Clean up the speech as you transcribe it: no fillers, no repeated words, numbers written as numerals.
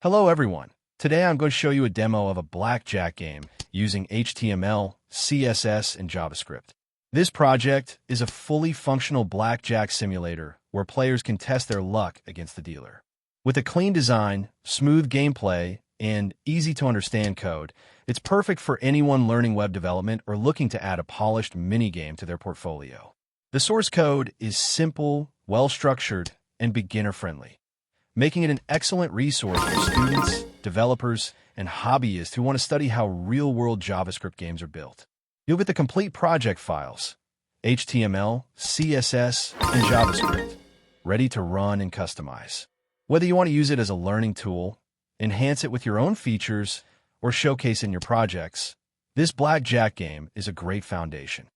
Hello everyone. Today I'm going to show you a demo of a Blackjack game using HTML, CSS, and JavaScript. This project is a fully functional Blackjack simulator where players can test their luck against the dealer. With a clean design, smooth gameplay, and easy-to-understand code, it's perfect for anyone learning web development or looking to add a polished mini-game to their portfolio. The source code is simple, well-structured, and beginner-friendly, making it an excellent resource for students, developers, and hobbyists who want to study how real-world JavaScript games are built. You'll get the complete project files, HTML, CSS, and JavaScript, ready to run and customize. Whether you want to use it as a learning tool, enhance it with your own features, or showcase it in your projects, this Blackjack game is a great foundation.